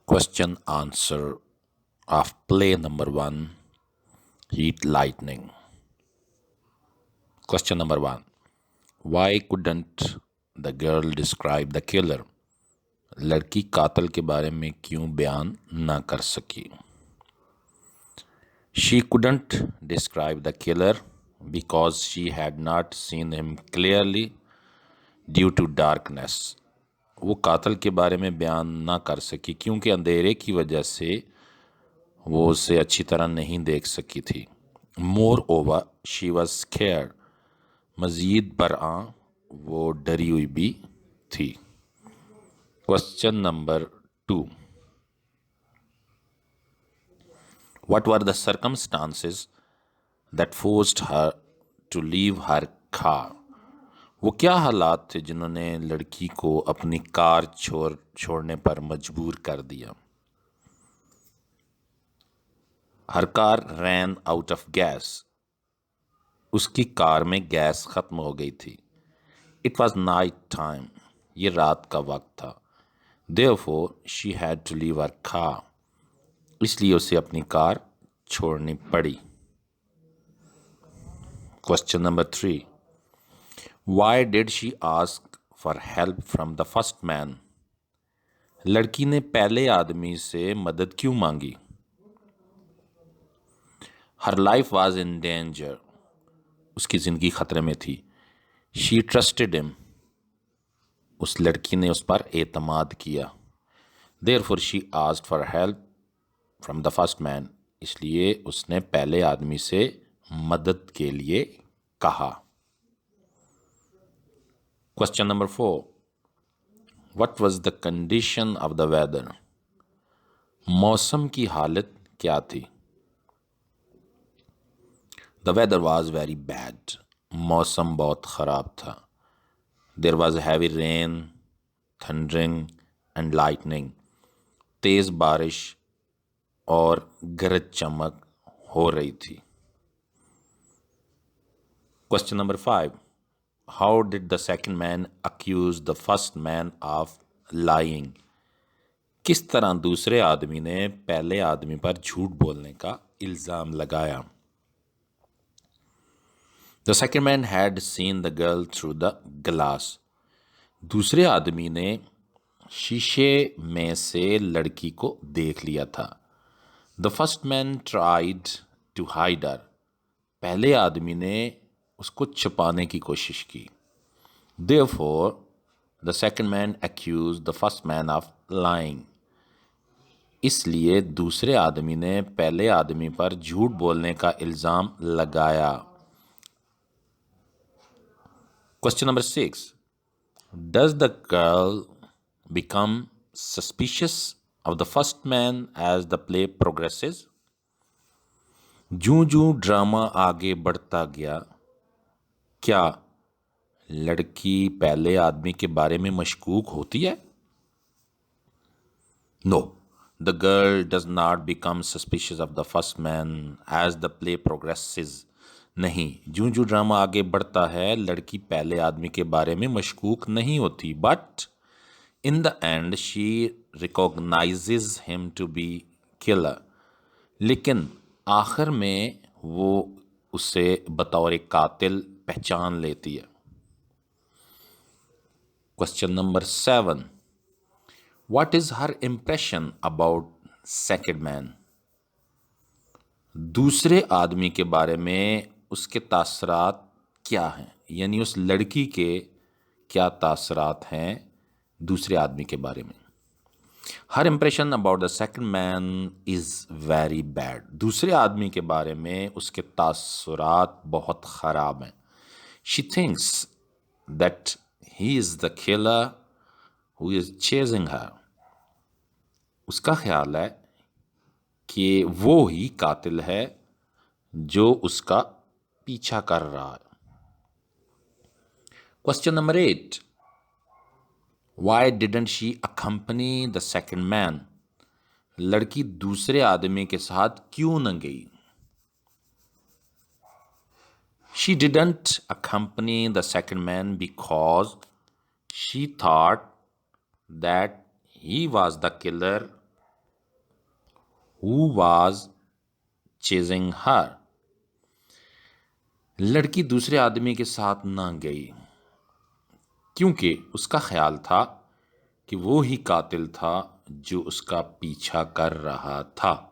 Question answer of play number 1, Heat Lightning. Question number 1, why couldn't the girl describe the killer? लड़की कातिल के बारे में क्यों बयान ना कर सकी? She couldn't describe the killer because she had not seen him clearly due to darkness. वो कातिल के बारे में बयान ना कर सकी क्योंकि अंधेरे की वजह से वो उसे अच्छी तरह नहीं देख सकी थी. More over she was scared. मज़ीद बरआं वो डरी हुई भी थी. Question number 2, what were the circumstances that forced her to leave her car? वो क्या हालात थे जिन्होंने लड़की को अपनी कार छोड़ने पर मजबूर कर दिया? Her car ran out of gas. उसकी कार में गैस ख़त्म हो गई थी. It was night time. ये रात का वक्त था. Therefore she had to leave her car. इसलिए उसे अपनी कार छोड़नी पड़ी. Question number 3, why did she ask for help from the first man? लड़की ने पहले आदमी से मदद क्यों मांगी? Her life was in danger. उसकी ज़िंदगी ख़तरे में थी. She trusted him. उस लड़की ने उस पर एतमाद किया. Therefore she asked for help from the first man. इसलिए उसने पहले आदमी से मदद के लिए कहा. Question number 4, what was the condition of the weather? मौसम की हालत क्या थी? The weather was very bad. मौसम बहुत ख़राब था. There was heavy rain, thundering and lightning. तेज़ बारिश और गरज चमक हो रही थी. Question number 5, how did the second man accuse the first man of lying? किस तरह दूसरे आदमी ने पहले आदमी पर झूठ बोलने का इल्ज़ाम लगाया? The second man had seen the girl through the glass. दूसरे आदमी ने शीशे में से लड़की को देख लिया था. The first man tried to hide her. पहले आदमी ने उसको छुपाने की कोशिश की. Therefore the second man accuse the first man of lying. इसलिए दूसरे आदमी ने पहले आदमी पर झूठ बोलने का इल्ज़ाम लगाया. Question number 6, does the girl become suspicious of the first man as the play progresses? जूं ड्रामा आगे बढ़ता गया, क्या लड़की पहले आदमी के बारे में मशकूक होती है? No, the girl does not become suspicious of the first man as the play progresses. नहीं, जूं ड्रामा आगे बढ़ता है लड़की पहले आदमी के बारे में मशकूक नहीं होती. But in the end she recognises him to be killer. लेकिन आखिर में वो उसे बतौर कातिल पहचान लेती है. Question number 7, what is her impression about second man? दूसरे आदमी के बारे में उसके तासरात क्या हैं? यानी उस लड़की के क्या तासरात हैं दूसरे आदमी के बारे में? Her impression about the second man is very bad. दूसरे आदमी के बारे में उसके तासुरात बहुत ख़राब हैं. She thinks that he is the killer who is chasing her. उसका ख्याल है कि वो ही कातिल है जो उसका पीछा कर रहा है. Question number 8, Y didn't she accompany the second man? लड़की दूसरे आदमी के साथ क्यों न गई? She didn't accompany the second man because she thought that he was the killer who was chasing her. लड़की दूसरे आदमी के साथ ना गई क्योंकि उसका ख्याल था कि वो ही कातिल था जो उसका पीछा कर रहा था।